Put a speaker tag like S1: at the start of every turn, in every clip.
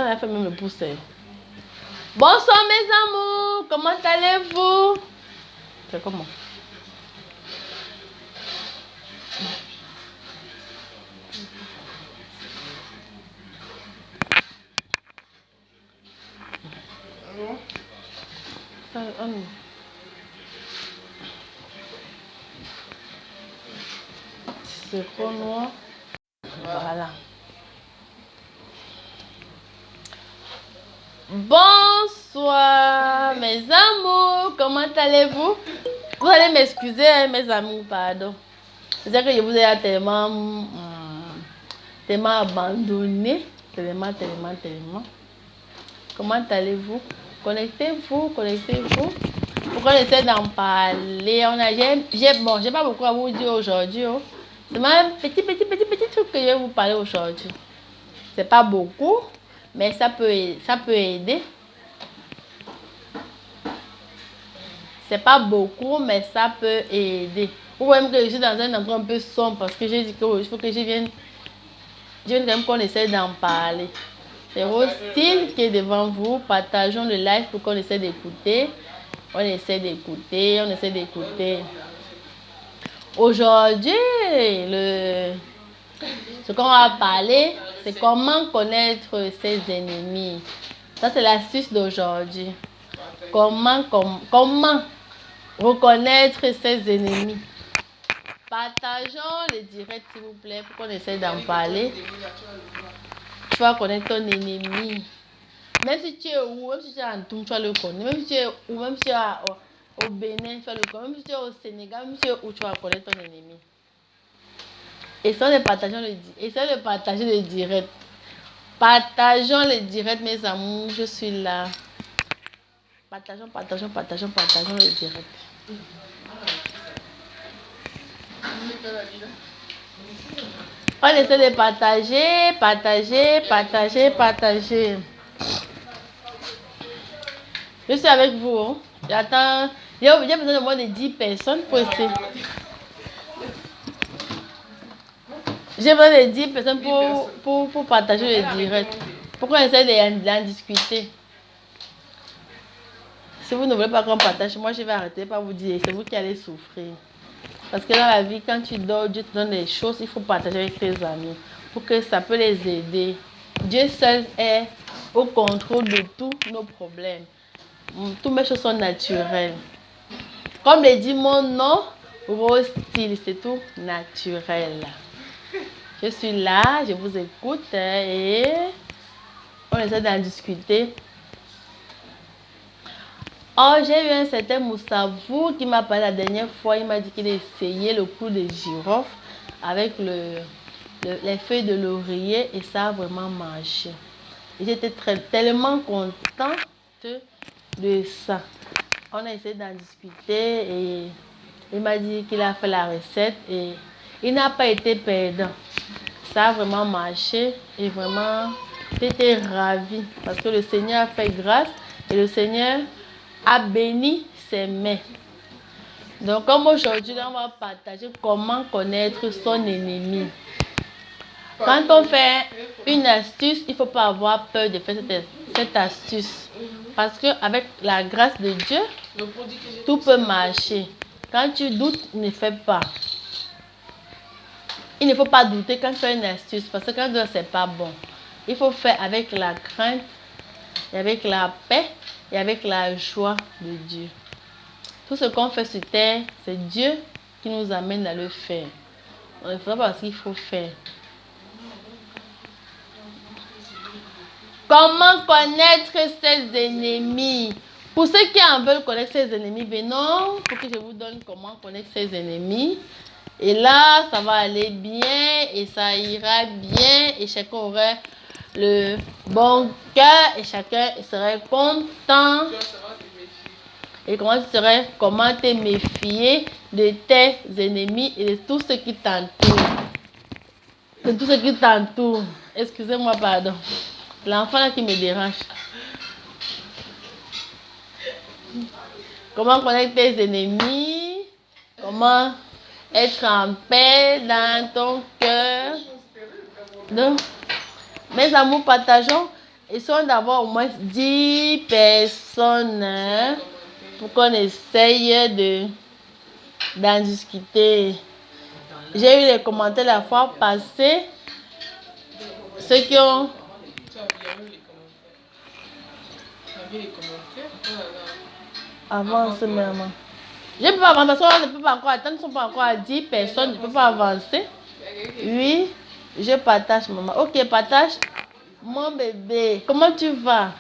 S1: la femme me pousse. Bonsoir mes amours, comment allez-vous? C'est comment? C'est trop noir. Voilà. Bonsoir mes amours, comment allez-vous? Vous allez m'excuser hein, mes amours, pardon. C'est que je vous ai tellement abandonné, tellement. Comment allez-vous? Connectez-vous. Pourquoi on essaie d'en parler? J'ai pas beaucoup à vous dire aujourd'hui. Oh. C'est même un petit truc que je vais vous parler aujourd'hui. C'est pas beaucoup, mais ça peut aider. C'est pas beaucoup, mais ça peut aider. Vous voyez que je suis dans un endroit un peu sombre parce que j'ai dit qu'il faut que je vienne quand même qu'on essaie d'en parler. C'est Rostine qui est devant vous. Partageons le live pour qu'on essaie d'écouter. On essaie d'écouter. Aujourd'hui, ce qu'on va parler, c'est comment connaître ses ennemis. Ça, c'est l'astuce d'aujourd'hui. Comment reconnaître ses ennemis. Partageons le direct, s'il vous plaît, pour qu'on essaie d'en parler. Tu vas connaître ton ennemi. Même si tu es où, même si tu es en Toum, tu vas le connaître. Même si tu es où, même si tu es au Bénin, tu vas le connaître. Même si tu es au Sénégal, même si tu es où, tu vas connaître ton ennemi. Essayons de partager le direct. Partageons le direct, mes amours. Je suis là. Partageons le direct. On essaie de partager. Je suis avec vous. Hein. J'attends. J'ai besoin de moins de 10 personnes pour essayer. J'ai besoin de 10 personnes pour partager le direct. Pour qu'on essaie d'en discuter. Si vous ne voulez pas qu'on partage, moi je vais arrêter par vous dire. C'est vous qui allez souffrir. Parce que dans la vie, quand tu dors, Dieu te donne des choses, il faut partager avec tes amis pour que ça peut les aider. Dieu seul est au contrôle de tous nos problèmes. Toutes mes choses sont naturelles. Comme le dit mon nom, Rostine, c'est tout naturel. Je suis là, je vous écoute et on essaie d'en discuter. Oh, j'ai eu un certain Moussavou qui m'a parlé la dernière fois. Il m'a dit qu'il a essayé le coup de girofle avec les feuilles de laurier et ça a vraiment marché. J'étais tellement contente de ça. On a essayé d'en discuter et il m'a dit qu'il a fait la recette et il n'a pas été perdant. Ça a vraiment marché et vraiment j'étais ravie parce que le Seigneur a fait grâce et le Seigneur a béni ses mains. Donc comme aujourd'hui, on va partager comment connaître son ennemi. Quand on fait une astuce, il ne faut pas avoir peur de faire cette astuce. Parce qu'avec la grâce de Dieu, tout peut marcher. Quand tu doutes, ne fais pas. Il ne faut pas douter quand tu fais une astuce. Parce que quand tu dois, c'est pas bon. Il faut faire avec la crainte, et avec la paix et avec la joie de Dieu. Tout ce qu'on fait sur terre, c'est Dieu qui nous amène à le faire. On ne fait pas parce qu'il faut faire. Comment connaître ses ennemis? Pour ceux qui en veulent connaître ses ennemis, venons pour que je vous donne comment connaître ses ennemis. Et là, ça va aller bien et ça ira bien et chacun aura le bon cœur et chacun serait content. Et comment te méfier de tes ennemis et de tout ce qui t'entoure. Excusez-moi, pardon. L'enfant là qui me dérange. Comment connaître tes ennemis? Comment être en paix dans ton cœur? Donc, mes amours, partageons essayons d'avoir au moins 10 personnes hein, pour qu'on essaye d'en discuter. J'ai eu les commentaires la fois passée. Ceux qui ont... Avance même. Je ne peux pas avancer parce qu'on ne peut pas encore attendre. Ils ne sont pas encore à 10 personnes. Je ne peux pas avancer. Oui, je partage maman. Ok, partage. Mon bébé, comment tu vas?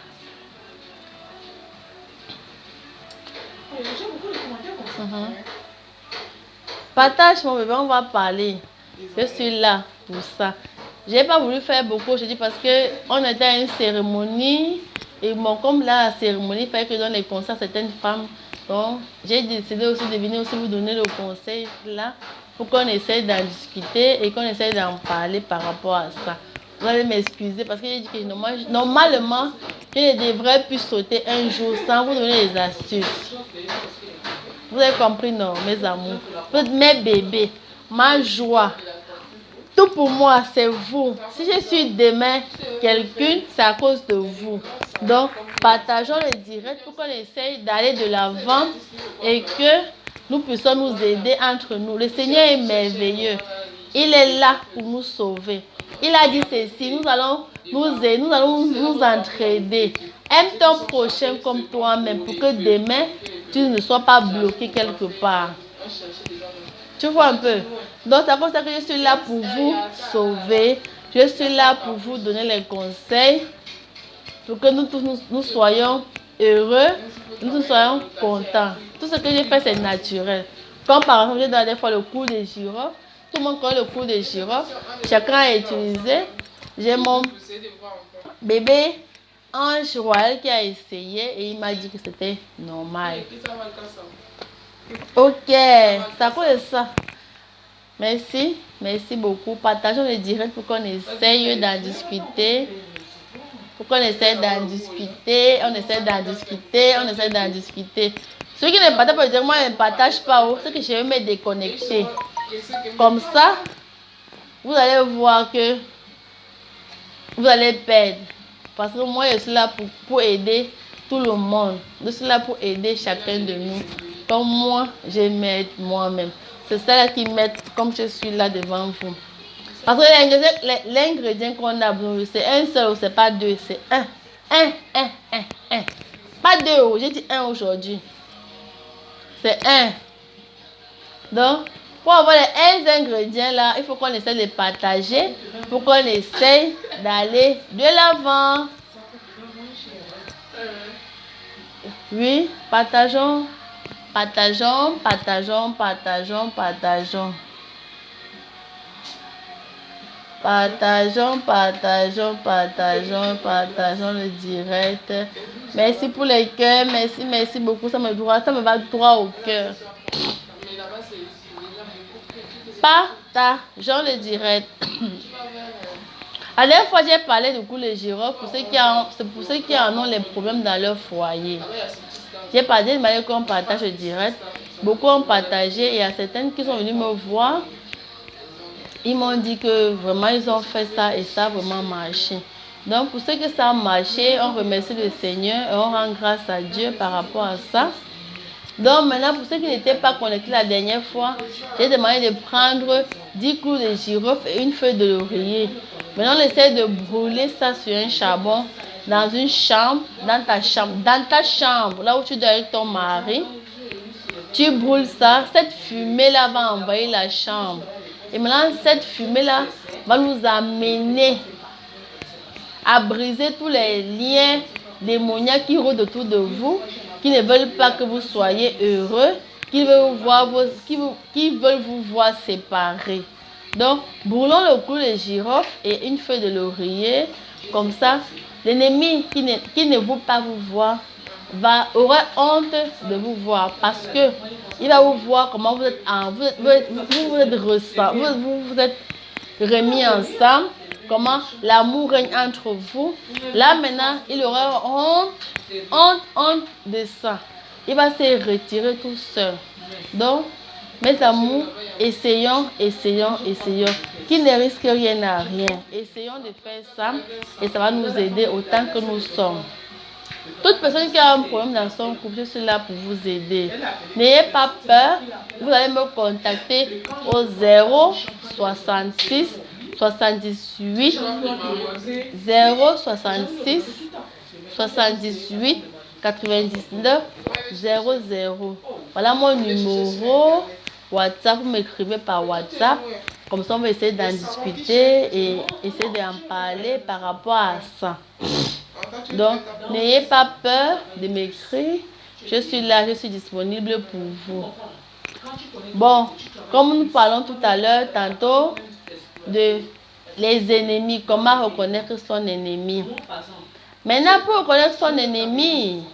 S1: Partage mon bébé, on va parler. Je suis là pour ça. J'ai pas voulu faire beaucoup aujourd'hui parce que on était à une cérémonie et bon, comme là la cérémonie fait que je donne les conseils à certaines femmes, donc j'ai décidé aussi de venir aussi vous donner le conseil là pour qu'on essaye d'en discuter et qu'on essaye d'en parler par rapport à ça. Vous allez m'excuser parce que j'ai dit que normalement je ne devrais plus sauter un jour sans vous donner les astuces. Vous avez compris, non, mes amours, mes bébés, ma joie. Tout pour moi, c'est vous. Si je suis demain quelqu'un, c'est à cause de vous. Donc, partageons le direct pour qu'on essaye d'aller de l'avant et que nous puissions nous aider entre nous. Le Seigneur est merveilleux. Il est là pour nous sauver. Il a dit ceci, nous allons nous aider, nous allons nous entraider. Aime ton prochain comme toi-même pour que demain, tu ne sois pas bloqué quelque part. Tu vois un peu? Donc, c'est pour ça que je suis là pour vous sauver. Je suis là pour vous donner les conseils. Pour que nous tous nous soyons heureux. Nous soyons contents. Tout ce que j'ai fait, c'est naturel. Comme par exemple, j'ai donné des fois le cours de girofle. Tout le monde connaît le cours de girofle. Chacun a utilisé. J'ai mon bébé Ange Royal qui a essayé et il m'a dit que c'était normal. Ok, ça cause ça. Merci, merci beaucoup. Partageons le direct pour qu'on essaye d'en discuter. Pour qu'on essaie d'en discuter, on essaie d'en discuter, on essaie d'en discuter. Ceux qui ne partagent pas, dire moi je ne partage pas, c'est que je vais me déconnecter. Comme ça, vous allez voir que vous allez perdre. Parce que moi je suis là pour aider tout le monde. Je suis là pour aider chacun de nous. Comme moi, je m'aide moi-même. C'est ça qui m'aide comme je suis là devant vous. Parce que l'ingrédient qu'on a besoin, c'est un seul, c'est pas deux, c'est un. Un. Pas deux, j'ai dit un aujourd'hui. C'est un. Donc, pour avoir les 1 ingrédients là, il faut qu'on essaie de les partager pour qu'on essaie d'aller de l'avant. Oui, partageons. Partageons le direct. Merci pour les cœurs, merci beaucoup, ça me va droit au cœur. Partageons le direct. La dernière fois, j'ai parlé du coup de girofle pour ceux qui en ont les problèmes dans leur foyer. J'ai parlé de manière qu'on partage le direct. Beaucoup ont partagé et il y a certaines qui sont venues me voir. Ils m'ont dit que vraiment ils ont fait ça et ça a vraiment marché. Donc pour ceux que ça a marché, on remercie le Seigneur et on rend grâce à Dieu par rapport à ça. Donc maintenant pour ceux qui n'étaient pas connectés la dernière fois, j'ai demandé de prendre 10 clous de girofle et une feuille de laurier. Maintenant on essaie de brûler ça sur un charbon dans une chambre, dans ta chambre, là où tu dors avec ton mari. Tu brûles ça, cette fumée là va envahir la chambre. Et maintenant, cette fumée-là va nous amener à briser tous les liens démoniaques qui rôdent autour de vous, qui ne veulent pas que vous soyez heureux, qui veulent vous voir séparés. Donc, brûlons le clou de girofle et une feuille de laurier. Comme ça, l'ennemi qui ne veut pas vous voir aura honte de vous voir parce que il va vous voir comment vous êtes remis ensemble, comment l'amour règne entre vous. Là maintenant, il aura honte de ça. Il va se retirer tout seul. Donc, Mes amours, essayons. Qui ne risque rien à rien. Essayons de faire ça et ça va nous aider autant que nous sommes. Toute personne qui a un problème dans son couple, je suis là pour vous aider. N'ayez pas peur. Vous allez me contacter au 066 78 066 78 99 00. Voilà mon numéro WhatsApp. Vous m'écrivez par WhatsApp. Comme ça, on va essayer d'en discuter et essayer d'en parler par rapport à ça. Donc, n'ayez pas peur de m'écrire. Je suis là, je suis disponible pour vous. Bon, comme nous parlons tout à l'heure, tantôt, de les ennemis, comment reconnaître son ennemi. Maintenant, pour reconnaître son ennemi,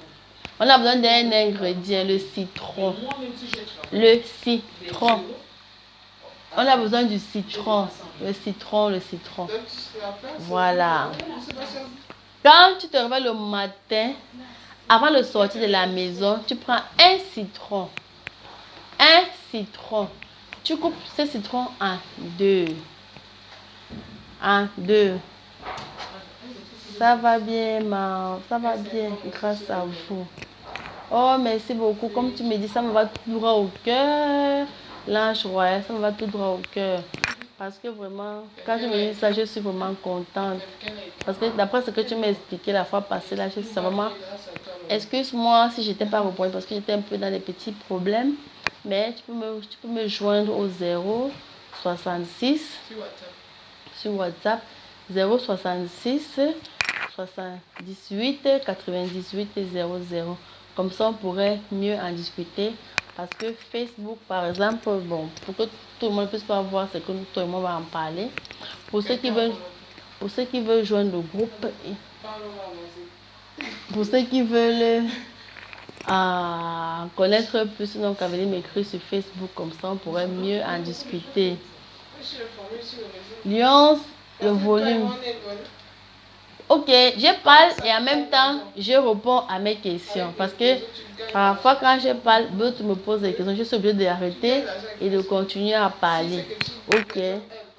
S1: on a besoin d'un ingrédient, le citron. Le citron. On a besoin du citron. Le citron. Voilà. Quand tu te réveilles le matin, avant de sortir de la maison, tu prends un citron. Un citron. Tu coupes ce citron en deux. En deux. Ça va bien, ça va bien, grâce à vous. Oh, merci beaucoup. Comme tu me dis, ça me va tout droit au cœur. L'ange royal, ça me va tout droit au cœur. Parce que vraiment, quand tu me dis ça, je suis vraiment contente. Parce que d'après ce que tu m'as expliqué la fois passée, là, je suis vraiment... Excuse-moi si je n'étais pas repointe parce que j'étais un peu dans des petits problèmes. Mais tu peux me joindre au 066 sur WhatsApp. 066 78 98 00. Comme ça, on pourrait mieux en discuter. Parce que Facebook, par exemple, bon, pour que tout le monde puisse pas voir ce que tout le monde va en parler. Pour ceux qui veulent joindre le groupe, pour ceux qui veulent connaître plus, donc à venir m'écrire sur Facebook, comme ça on pourrait mieux en discuter. Lyon, le volume. Ok, je parle et en même temps, je réponds à mes questions. Parce que parfois, quand je parle, d'autres me posent des questions. Je suis obligée d'arrêter et de continuer à parler. Ok.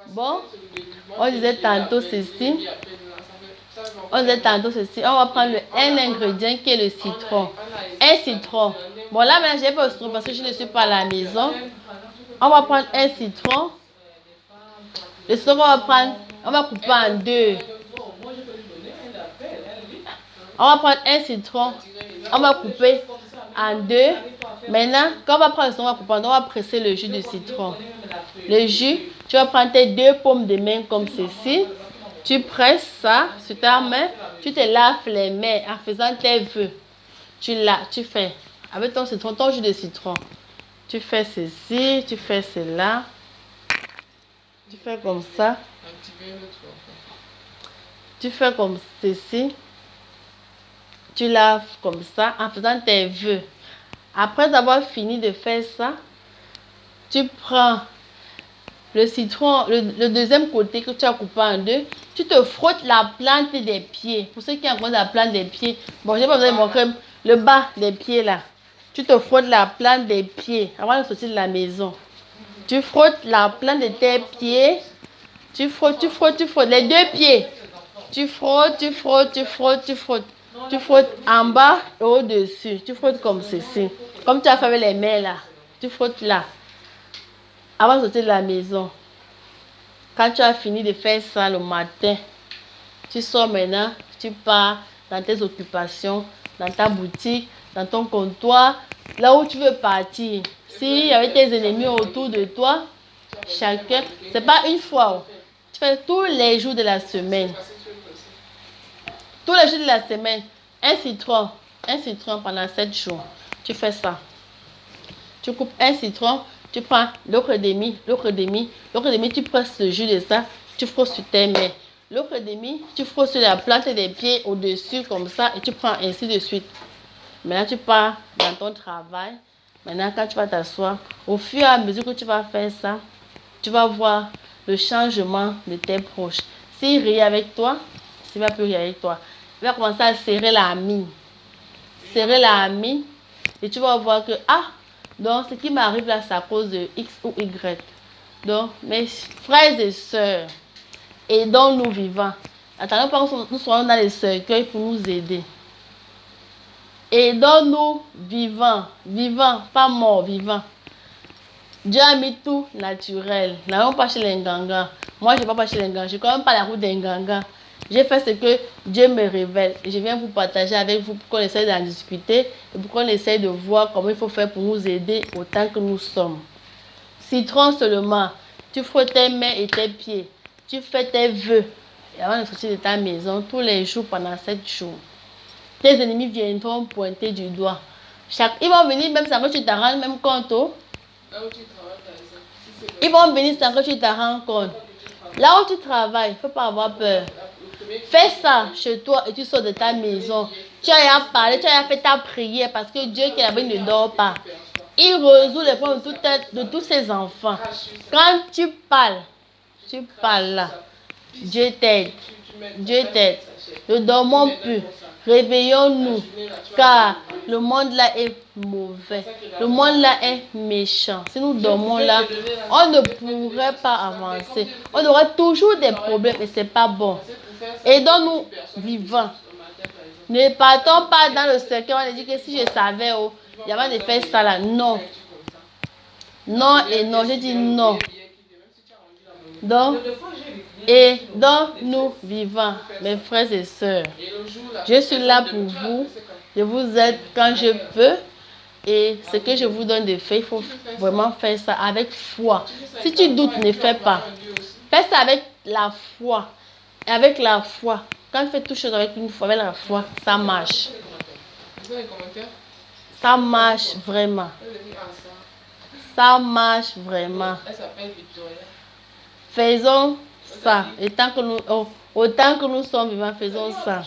S1: Bon, on disait tantôt ceci. On va prendre un ingrédient qui est le citron. Un citron. Bon, là, maintenant, j'ai pas le citron parce que je ne suis pas à la maison. On va prendre un citron. Le citron, on va couper en deux. On va prendre un citron, on va couper en deux. Maintenant, quand on va prendre le citron, on va presser le jus de citron. Le jus, tu vas prendre tes deux paumes de main comme ceci. Tu presses ça sur ta main. Tu te laves les mains en faisant tes vœux. Tu fais avec ton citron, ton jus de citron. Tu fais ceci, tu fais cela. Tu fais comme ça. Tu fais comme ceci. Tu laves comme ça en faisant tes vœux. Après avoir fini de faire ça, tu prends le citron, le deuxième côté que tu as coupé en deux, tu te frottes la plante des pieds. Pour ceux qui ont encore la plante des pieds, bon, je n'ai pas besoin de montrer le bas des pieds là. Tu te frottes la plante des pieds avant de sortir de la maison. Tu frottes la plante de tes pieds. Tu frottes les deux pieds. Tu frottes. Tu frottes en bas et au-dessus. Tu frottes comme ceci. Comme tu as fait avec les mains là. Tu frottes là. Avant de sortir de la maison. Quand tu as fini de faire ça le matin, tu sors maintenant. Tu pars dans tes occupations, dans ta boutique, dans ton comptoir, là où tu veux partir. S'il y avait tes ennemis autour de toi, chacun, c'est pas une fois. Tu fais tous les jours de la semaine. Tous les jours de la semaine, un citron pendant 7 jours. Tu fais ça. Tu coupes un citron, tu prends l'autre demi, tu presses le jus de ça, tu frosses sur tes mains. L'autre demi, tu frosses sur la plante des pieds au-dessus comme ça et tu prends ainsi de suite. Maintenant, tu pars dans ton travail. Maintenant, quand tu vas t'asseoir, au fur et à mesure que tu vas faire ça, tu vas voir le changement de tes proches. S'il rit avec toi, s'il ne va plus rire avec toi, il va commencer à serrer la mine. Serrer la mine. Et tu vas voir que, Donc, ce qui m'arrive là, c'est à cause de X ou Y. Donc, mes frères et sœurs, aidons-nous vivants. Attendons pas que nous soyons dans les cercueils pour nous aider. Aidons-nous vivants, vivants, pas morts, vivants. Dieu a mis tout naturel. N'allons pas chez les Nganga. Moi, je ne vais pas chez les Nganga. Je ne connais même pas la route des Nganga. J'ai fait ce que Dieu me révèle. Et je viens vous partager avec vous pour qu'on essaie d'en discuter et pour qu'on essaie de voir comment il faut faire pour nous aider autant que nous sommes. Citron seulement. Tu frottes tes mains et tes pieds. Tu fais tes vœux. Et avant de sortir de ta maison, tous les jours pendant 7 jours. Tes ennemis viendront pointer du doigt. Ils vont venir même sans que tu t'en rendes même compte. Ils vont venir sans que tu t'en rendes compte. Là où tu travailles, il ne faut pas avoir peur. Fais ça chez toi et tu sors de ta maison. Tu as parlé, tu as fait ta prière parce que Dieu qui est là-bas ne dort pas. Il résout les problèmes de tous ses enfants. Quand tu parles là. Dieu t'aide. Dieu t'aide. Ne dormons plus. Réveillons-nous. Car le monde là est mauvais. Le monde là est méchant. Si nous dormons là, on ne pourrait pas avancer. On aura toujours des problèmes et ce n'est pas bon. Aidons-nous vivants. Ne partons pas dans le cercle. On a dit que si je savais, il y avait de faire ça là. Non. Non et non. Je dis non. Donc, aidons-nous vivants, mes frères et sœurs. Je suis là pour vous. Je vous aide quand je peux. Et ce que je vous donne de faire, il faut vraiment faire ça avec foi. Si tu doutes, ne fais pas. Fais ça avec la foi. Et avec la foi. Quand tu fais toutes choses avec une foi, avec la foi, ça marche. Ça marche vraiment. Ça marche vraiment. Faisons ça. Et tant que autant que nous sommes vivants, faisons ça.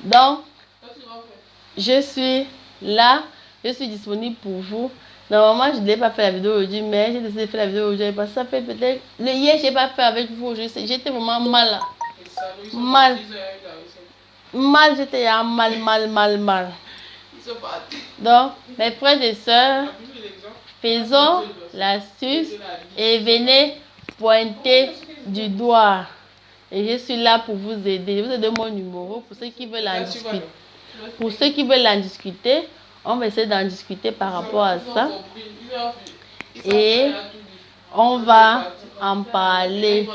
S1: Donc, je suis là. Je suis disponible pour vous. Normalement, je ne devais pas faire la vidéo aujourd'hui, mais j'ai décidé de faire la vidéo aujourd'hui parce que ça fait peut-être... Le hier, je n'ai pas fait avec vous. J'étais vraiment mal. Mal. Mal, j'étais mal. Donc, mes frères et sœurs, faisons l'astuce et venez pointer du doigt. Et je suis là pour vous aider. Je vous ai donné mon numéro pour ceux qui veulent en discuter. Pour ceux qui veulent en discuter, on va essayer d'en discuter par rapport à ça. Et on va en parler.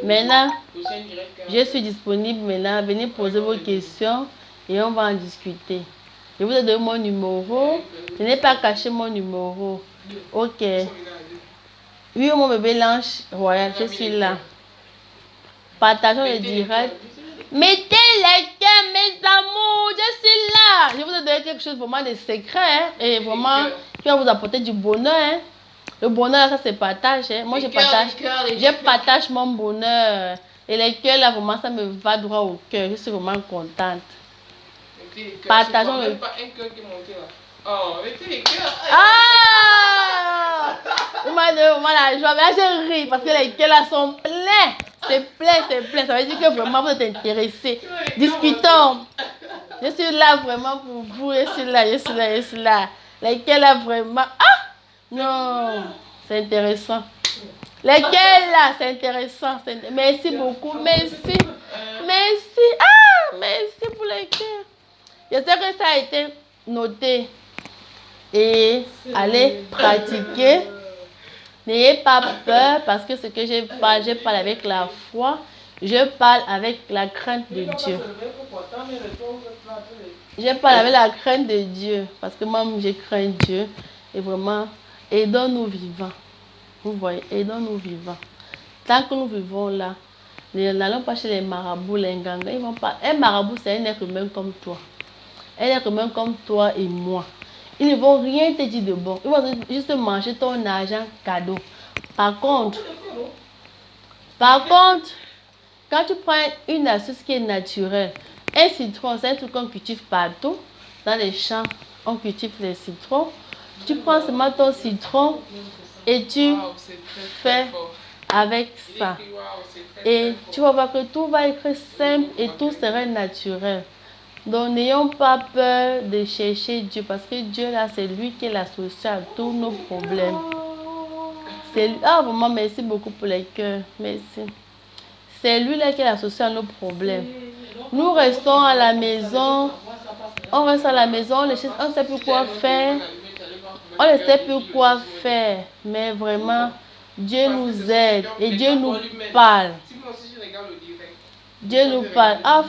S1: Maintenant, je suis disponible maintenant. Venez poser vos questions et on va en discuter. Je vous ai donné mon numéro. Je n'ai pas caché mon numéro. Ok. Oui, mon bébé l'ange royal, je suis là. Partageons le direct. Mettez les cœurs, mes amours, je suis là. Je vous ai donné quelque chose vraiment de secret hein, et vraiment qui va vous apporter du bonheur. Hein. Le bonheur, ça se partage. Hein. Moi, je partage mon bonheur. Et les cœurs, là, vraiment, ça me va droit au cœur. Je suis vraiment contente. Partageons le...
S2: Oh, mettez les cœurs.
S1: Ah! Vous m'avez donné vraiment la joie. Mais là, je ris parce que les cœurs là sont pleins. C'est plein. Ça veut dire que vraiment vous êtes intéressés. Discutons. Je suis là vraiment pour vous. Je suis là. Les cœurs là vraiment. Ah! Non. C'est intéressant. Les cœurs là, c'est intéressant. Merci beaucoup. Merci. Ah! Merci pour les cœurs. J'espère que ça a été noté. Et allez pratiquer. N'ayez pas peur parce que ce que je parle avec la foi, je parle avec la crainte de Dieu. Je parle avec la crainte de Dieu parce que moi, je crains Dieu. Et vraiment, aidons-nous vivants. Vous voyez, aidons-nous vivants. Tant que nous vivons là, n'allons pas chez les marabouts, les nganga. Ils vont pas. Un marabout, c'est un être humain comme toi. Un être humain comme toi et moi. Ils ne vont rien te dire de bon. Ils vont juste manger ton argent cadeau. Par contre, quand tu prends une astuce qui est naturelle, un citron, c'est un truc qu'on cultive partout. Dans les champs, on cultive les citrons. Tu prends seulement ton citron et tu fais avec ça. Et tu vas voir que tout va être simple et tout sera naturel. Donc, n'ayons pas peur de chercher Dieu parce que Dieu, là, c'est lui qui est la solution à tous nos problèmes. Ah, vraiment, merci beaucoup pour les cœurs. Merci. C'est lui, là, qui est la solution à nos problèmes. Nous restons à la maison. On reste à la maison, on ne sait plus quoi faire. On ne sait plus quoi faire. Mais vraiment, Dieu nous aide et Dieu nous parle. Dieu nous parle. Ah,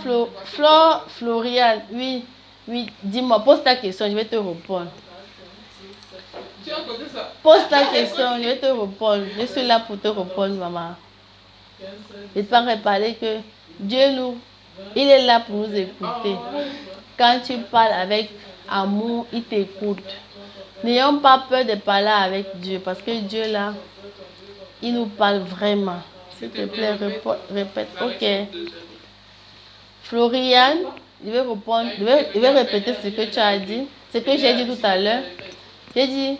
S1: Floriane, oui, dis-moi, pose ta question, je vais te répondre. Pose ta question, je vais te répondre. Je suis là pour te répondre, maman. Je te parler que Dieu il est là pour nous écouter. Quand tu parles avec amour, il t'écoute. N'ayons pas peur de parler avec Dieu parce que Dieu, là, il nous parle vraiment. S'il te plaît, répète. Ok. Floriane, je vais répondre, je vais répéter ce que tu as dit, ce que j'ai dit tout à l'heure. J'ai dit,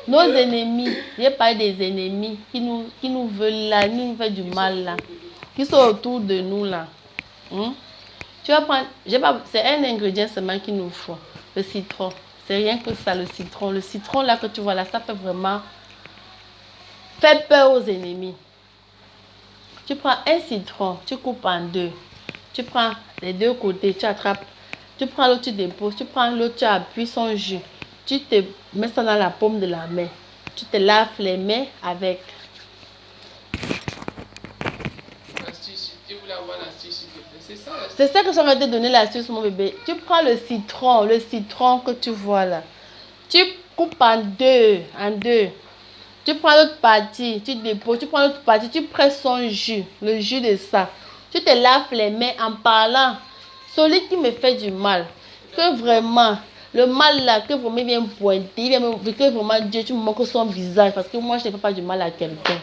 S1: nos ennemis, j'ai parlé des ennemis qui nous veulent là, qui nous font du mal là, qui sont autour de nous là. Tu vas prendre, c'est un ingrédient seulement qu'il nous faut, le citron. C'est rien que ça, le citron. Le citron là que tu vois là, ça fait vraiment fait peur aux ennemis. Tu prends un citron, tu coupes en deux. Tu prends les deux côtés, tu attrapes. Tu prends l'autre, tu déposes. Tu prends l'autre, tu appuies son jus. Tu te mets ça dans la paume de la main. Tu te laves les mains avec. C'est ça que je vais te donner l'astuce, mon bébé. Tu prends le citron que tu vois là. Tu coupes en deux. Tu prends l'autre partie, tu déposes. Tu prends l'autre partie, tu presses son jus, le jus de ça. Tu te laves les mains en parlant. Celui qui me fait du mal, que vraiment, le mal là, que vraiment vient pointer, que vraiment Dieu, tu me montres son visage. Parce que moi, je ne fais pas du mal à quelqu'un.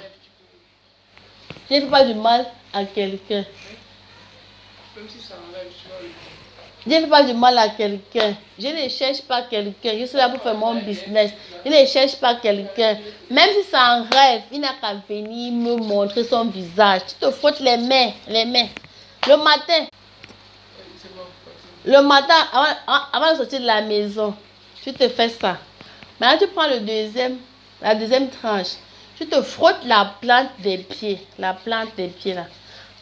S1: Je ne fais pas du mal à quelqu'un. Je ne fais pas du mal à quelqu'un. Je ne cherche pas quelqu'un. Je suis là pour faire mon business. Je ne cherche pas quelqu'un. Même si c'est un rêve, il n'a qu'à venir me montrer son visage. Tu te frottes les mains. Le matin, avant de sortir de la maison, tu te fais ça. Maintenant, tu prends la deuxième tranche. Tu te frottes la plante des pieds. La plante des pieds là.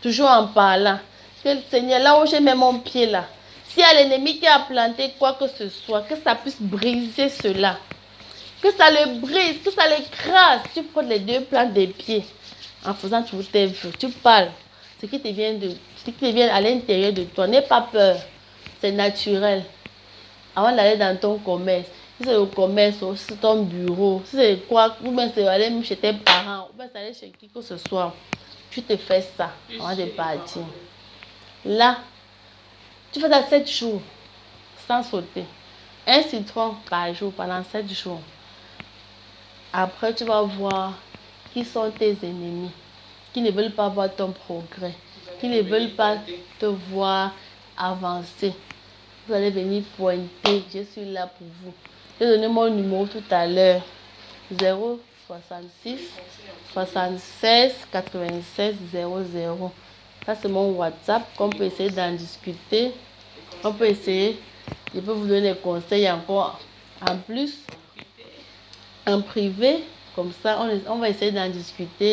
S1: Toujours en parlant. Que le Seigneur, là où j'ai mis mon pied là. S'il y a l'ennemi qui a planté quoi que ce soit, que ça puisse briser cela. Que ça le brise, que ça l'écrase. Tu prends les deux plantes des pieds. En faisant toutes tes vœux. Tu parles. Ce qui te vient à l'intérieur de toi. N'aie pas peur. C'est naturel. Avant d'aller dans ton commerce. Si c'est le commerce, si c'est ton bureau, si c'est quoi, ou bien c'est aller chez tes parents, ou bien c'est aller chez qui que ce soit. Tu te fais ça avant de partir. Là, tu fais ça 7 jours sans sauter. Un citron par jour pendant 7 jours. Après, tu vas voir qui sont tes ennemis, qui ne veulent pas voir ton progrès, qui ne veulent pas te voir avancer. Vous allez venir pointer. Je suis là pour vous. J'ai donné mon numéro tout à l'heure. 066 76 96 00. Ça, c'est mon WhatsApp qu'on peut essayer d'en discuter. On peut essayer. Je peux vous donner des conseils encore en plus, en privé. Comme ça, on va essayer d'en discuter.